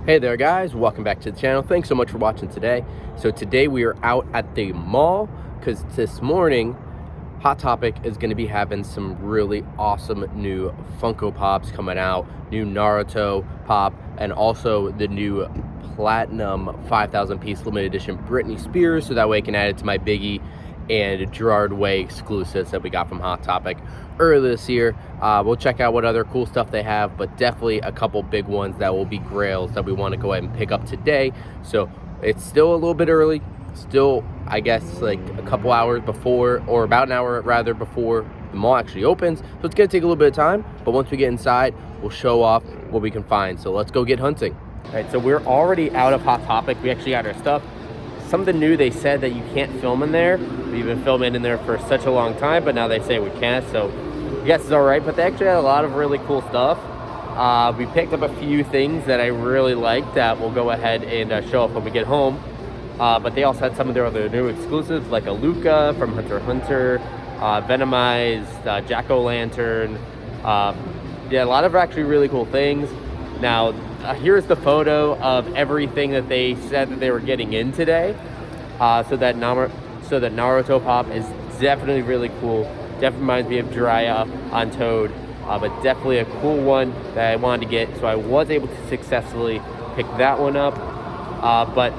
Hey there guys, welcome back to the channel. Thanks so much for watching today. So today we are out at the mall because this morning Hot Topic is going to be having some really awesome new Funko Pops coming out, new Naruto pop, and also the new platinum 5,000 piece limited edition Britney Spears, so that way I can add it to my Biggie and Gerard Way exclusives that we got from Hot Topic earlier this year. We'll check out what other cool stuff they have, but definitely a couple big ones that will be grails that we want to go ahead and pick up today. So it's still a little bit early, still I guess like a couple hours before, or about an hour rather, before the mall actually opens, so it's gonna take a little bit of time, but once we get inside we'll show off what we can find. So let's go get hunting. All right, so we're already out of Hot Topic. We actually got our stuff. Something new, they said that you can't film in there. We've been filming in there for such a long time, but now they say we can't, so I guess it's all right. But they actually had a lot of really cool stuff. We picked up a few things that I really liked that we'll go ahead and show up when we get home. But they also had some of their other new exclusives, like a Luca from Hunter x Hunter, Venomized, Jack-O-Lantern. Yeah, a lot of actually really cool things. Now, here's the photo of everything that they said that they were getting in today. So that Naruto pop is definitely really cool. Definitely reminds me of Jiraiya on Toad, but definitely a cool one that I wanted to get. So I was able to successfully pick that one up. But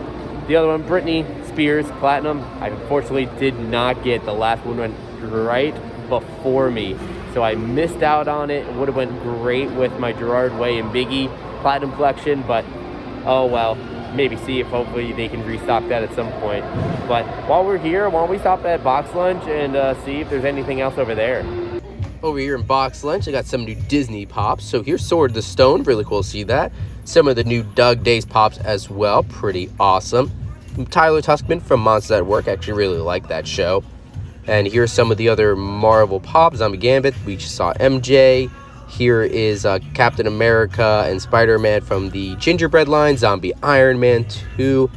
the other one, Britney Spears Platinum, I unfortunately did not get. The last one went right before me, so I missed out on it. It would have went great with my Gerard Way and Biggie Platinum collection, but oh well. Maybe see if hopefully they can restock that at some point. But while we're here, why don't we stop at Box Lunch and see if there's anything else over there. Over here in Box Lunch, I got some new Disney Pops. So here's Sword the Stone, really cool to see that. Some of the new Doug Days Pops as well, pretty awesome. Tyler Tuskman from Monsters at Work, actually really like that show. And here's some of the other Marvel Pops. Zombie Gambit, we just saw MJ. Here is Captain America and Spider-Man from the Gingerbread line, Zombie Iron Man 2.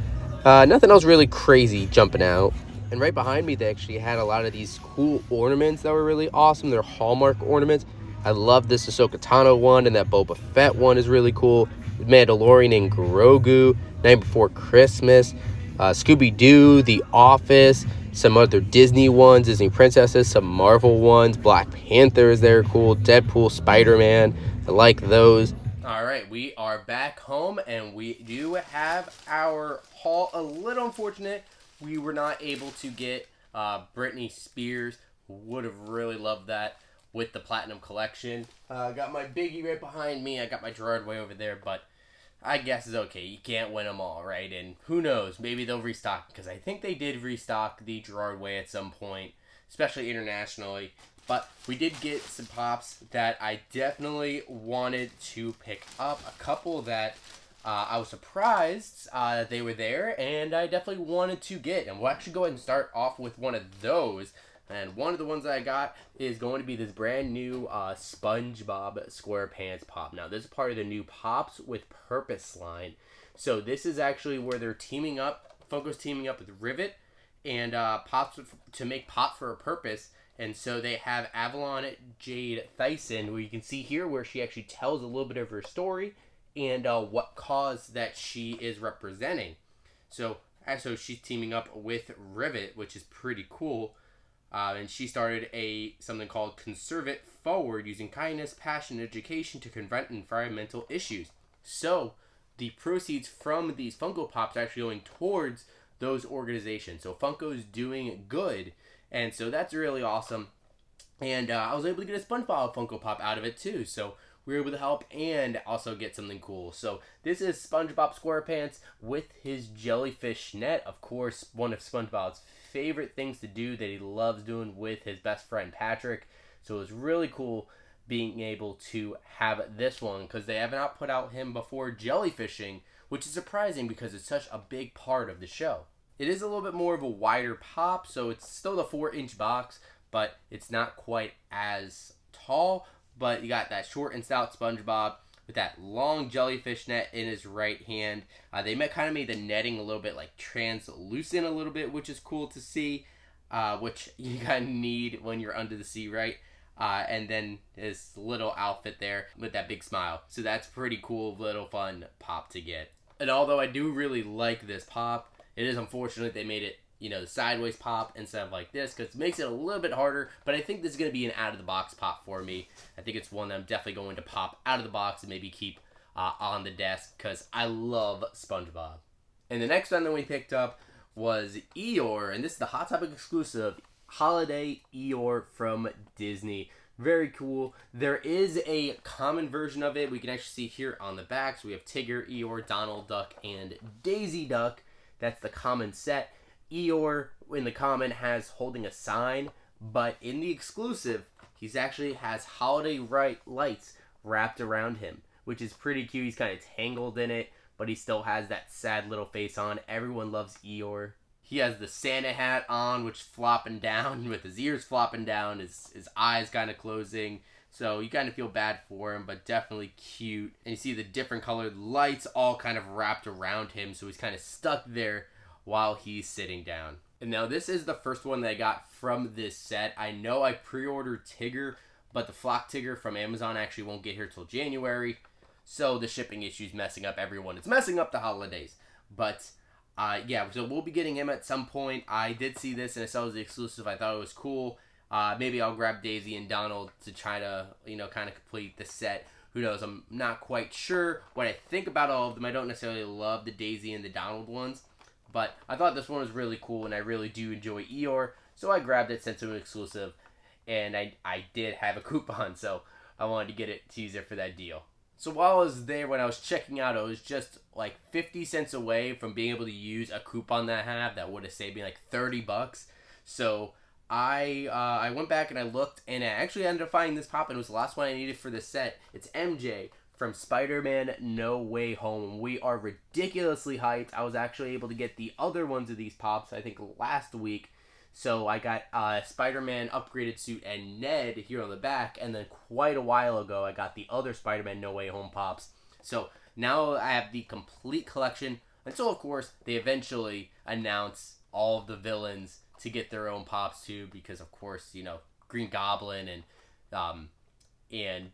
Nothing else really crazy jumping out. And right behind me, they actually had a lot of these cool ornaments that were really awesome. They're Hallmark ornaments. I love this Ahsoka Tano one, and that Boba Fett one is really cool. Mandalorian and Grogu, Night Before Christmas, Scooby-Doo, The Office, some other Disney ones, Disney princesses, some Marvel ones, Black Panther is there, cool, Deadpool, Spider-Man, I like those. All right, we are back home, and we do have our haul. A little unfortunate, we were not able to get Britney Spears. Would have really loved that with the Platinum Collection. Got my Biggie right behind me, I got my Gerard Way over there, but I guess it's okay. You can't win them all, right? And who knows? Maybe they'll restock, because I think they did restock the Gerard Way at some point, especially internationally. But we did get some pops that I definitely wanted to pick up. A couple that I was surprised that they were there, and I definitely wanted to get. And we'll actually go ahead and start off with one of those. And one of the ones that I got is going to be this brand new SpongeBob SquarePants Pop. Now, this is part of the new Pops with Purpose line. So this is actually where they're teaming up, Funko's teaming up with Rivet and Pops to make Pop for a Purpose. And so they have Avalon Jade Thyssen, who you can see here, where she actually tells a little bit of her story and what cause that she is representing. So she's teaming up with Rivet, which is pretty cool. And she started something called Conserve It Forward, using kindness, passion, and education to prevent environmental issues. So the proceeds from these Funko Pops are actually going towards those organizations. So Funko's doing good, and so that's really awesome. And I was able to get a SpongeBob Funko Pop out of it too. So we were able to help and also get something cool. So this is SpongeBob SquarePants with his jellyfish net. Of course, one of SpongeBob's favorite things to do that he loves doing with his best friend Patrick. So it was really cool being able to have this one, because they have not put out him before jellyfishing, which is surprising because it's such a big part of the show. It is a little bit more of a wider pop, so it's still the 4-inch box, but it's not quite as tall. But you got that short and stout SpongeBob with that long jellyfish net in his right hand. They kind of made the netting a little bit like translucent a little bit, which is cool to see, which you kind of need when you're under the sea, right? And then his little outfit there with that big smile. So that's pretty cool, little fun pop to get. And although I do really like this pop, it is unfortunate they made it, the sideways pop instead of like this, because it makes it a little bit harder. But I think this is going to be an out of the box pop for me. I think it's one that I'm definitely going to pop out of the box and maybe keep on the desk, because I love SpongeBob. And the next one that we picked up was Eeyore, and this is the Hot Topic exclusive holiday Eeyore from Disney. Very cool. There is a common version of it. We can actually see here on the back. So we have Tigger, Eeyore, Donald Duck, and Daisy Duck. That's the common set. Eeyore in the common has holding a sign, but in the exclusive, he's actually has holiday lights wrapped around him, which is pretty cute. He's kind of tangled in it, but he still has that sad little face on. Everyone loves Eeyore. He has the Santa hat on, which is flopping down, with his ears flopping down, his eyes kind of closing. So you kind of feel bad for him, but definitely cute. And you see the different colored lights all kind of wrapped around him, so he's kind of stuck there while he's sitting down. And now this is the first one that I got from this set. I know I pre-ordered Tigger, but the Flock Tigger from Amazon actually won't get here till January. So the shipping issue's messing up everyone. It's messing up the holidays. But yeah, so we'll be getting him at some point. I did see this and I saw it was the exclusive. I thought it was cool. Maybe I'll grab Daisy and Donald to try to, kind of complete the set. Who knows? I'm not quite sure what I think about all of them. I don't necessarily love the Daisy and the Donald ones, but I thought this one was really cool, and I really do enjoy Eeyore, so I grabbed it since it was exclusive, and I did have a coupon, so I wanted to get it to use it for that deal. So while I was there, when I was checking out, I was just like 50 cents away from being able to use a coupon that I have that would have saved me like $30. So I went back and I looked, and I actually ended up finding this pop, and it was the last one I needed for this set. It's MJ from Spider-Man No Way Home. We are ridiculously hyped. I was actually able to get the other ones of these pops, I think, last week. So I got Spider-Man upgraded suit and Ned here on the back, and then quite a while ago I got the other Spider-Man No Way Home pops. So now I have the complete collection until, of course, they eventually announce all of the villains to get their own pops too, because of course, Green Goblin and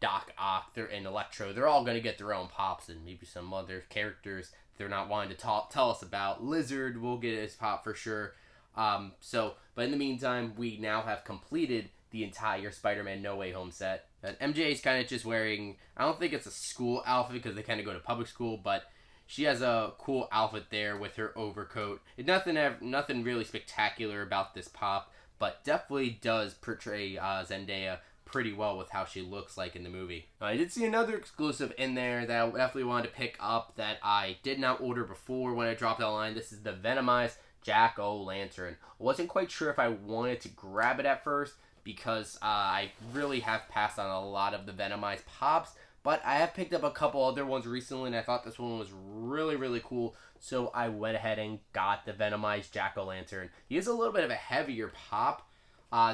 Doc Ock and Electro, they're all going to get their own pops, and maybe some other characters they're not wanting to tell us about. Lizard will get his pop for sure. But in the meantime, we now have completed the entire Spider-Man No Way Home set. And MJ is kind of just wearing, I don't think it's a school outfit because they kind of go to public school, but she has a cool outfit there with her overcoat. Nothing really spectacular about this pop, but definitely does portray Zendaya pretty well with how she looks like in the movie. I did see another exclusive in there that I definitely wanted to pick up that I did not order before when I dropped it online. This is the Venomized Jack-O-Lantern. I wasn't quite sure if I wanted to grab it at first because I really have passed on a lot of the Venomized pops, but I have picked up a couple other ones recently, and I thought this one was really, really cool, so I went ahead and got the Venomized Jack-O-Lantern. He is a little bit of a heavier pop,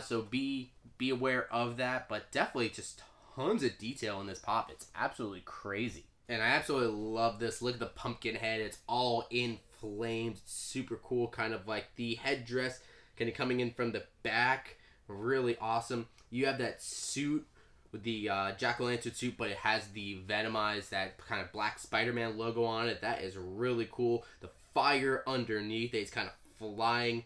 so be aware of that, but definitely just tons of detail in this pop. It's absolutely crazy. And I absolutely love this. Look at the pumpkin head. It's all in flames. It's super cool. Kind of like the headdress kind of coming in from the back. Really awesome. You have that suit with the Jack-O-Lantern suit, but it has the Venomized, that kind of black Spider-Man logo on it. That is really cool. The fire underneath it is kind of flying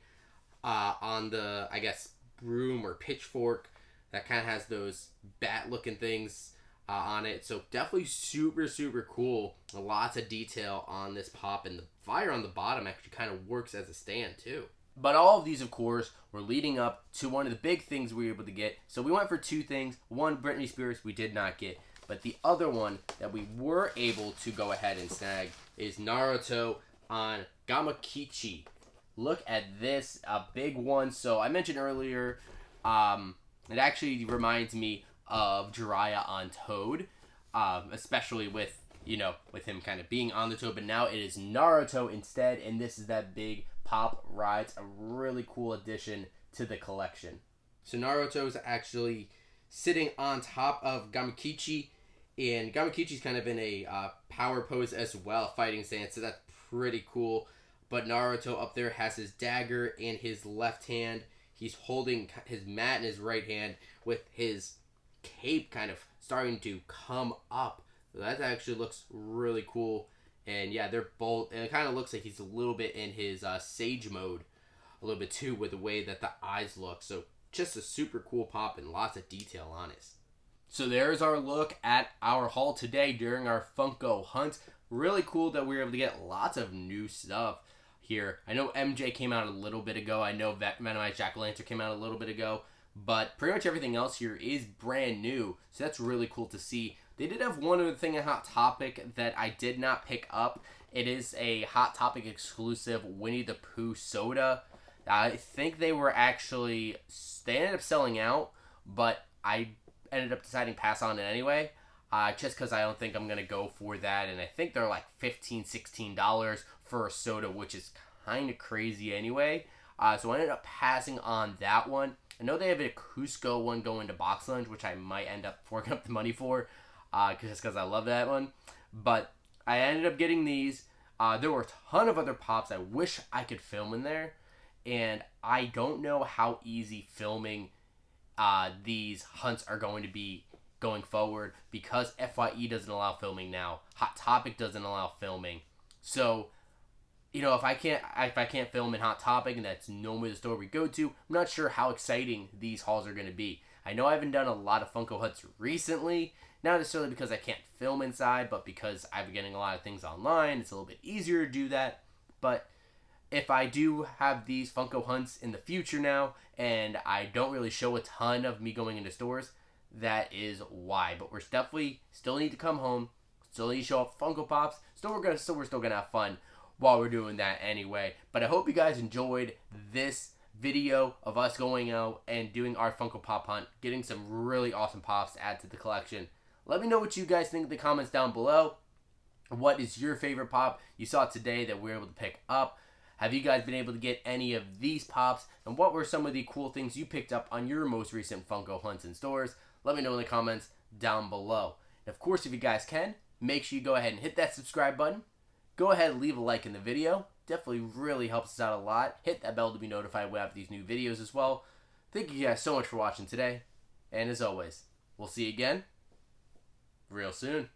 on the, I guess, broom or pitchfork that kind of has those bat-looking things on it. So definitely super, super cool. Lots of detail on this pop, and the fire on the bottom actually kind of works as a stand too. But all of these, of course, were leading up to one of the big things we were able to get. So we went for two things. One, Britney Spears, we did not get. But the other one that we were able to go ahead and snag is Naruto on Gamakichi. Look at this, a big one. So I mentioned earlier, it actually reminds me of Jiraiya on Toad, especially with him kind of being on the Toad, but now it is Naruto instead, and this is that big pop ride. It's a really cool addition to the collection. So Naruto is actually sitting on top of Gamakichi, and Gamakichi's kind of in a power pose as well, fighting stance, so that's pretty cool. But Naruto up there has his dagger in his left hand. He's holding his mat in his right hand with his cape kind of starting to come up. So that actually looks really cool. And yeah, they're both. It kind of looks like he's a little bit in his sage mode, a little bit too, with the way that the eyes look. So just a super cool pop and lots of detail on it. So there's our look at our haul today during our Funko hunt. Really cool that we were able to get lots of new stuff here. I know MJ came out a little bit ago. I know Venomized Jack-O-Lantern came out a little bit ago. But pretty much everything else here is brand new. So that's really cool to see. They did have one other thing, a Hot Topic, that I did not pick up. It is a Hot Topic exclusive Winnie the Pooh soda. I think they ended up selling out, but I ended up deciding to pass on it anyway, just because I don't think I'm going to go for that, and I think they're like $15, $16 for a soda, which is kind of crazy anyway, so I ended up passing on that one. I know they have a Cusco one going to Box Lunch, which I might end up forking up the money for, just because I love that one, but I ended up getting these. There were a ton of other pops I wish I could film in there, and I don't know how easy filming these hunts are going to be going forward, because FYE doesn't allow filming now. Hot Topic doesn't allow filming. So, if I can't film in Hot Topic, and that's normally the store we go to, I'm not sure how exciting these hauls are going to be. I know I haven't done a lot of Funko hunts recently, not necessarily because I can't film inside, but because I've been getting a lot of things online. It's a little bit easier to do that. But if I do have these Funko hunts in the future now, and I don't really show a ton of me going into stores, that is why. But we're definitely still need to come home, still need to show up Funko Pops. We're still gonna have fun while we're doing that anyway. But I hope you guys enjoyed this video of us going out and doing our Funko Pop hunt, getting some really awesome pops to add to the collection. Let me know what you guys think in the comments down below. What is your favorite pop you saw today that we were able to pick up? Have you guys been able to get any of these pops? And what were some of the cool things you picked up on your most recent Funko hunts in stores? Let me know in the comments down below. And of course, if you guys can, make sure you go ahead and hit that subscribe button. Go ahead and leave a like in the video. Definitely really helps us out a lot. Hit that bell to be notified when I have these new videos as well. Thank you guys so much for watching today. And as always, we'll see you again real soon.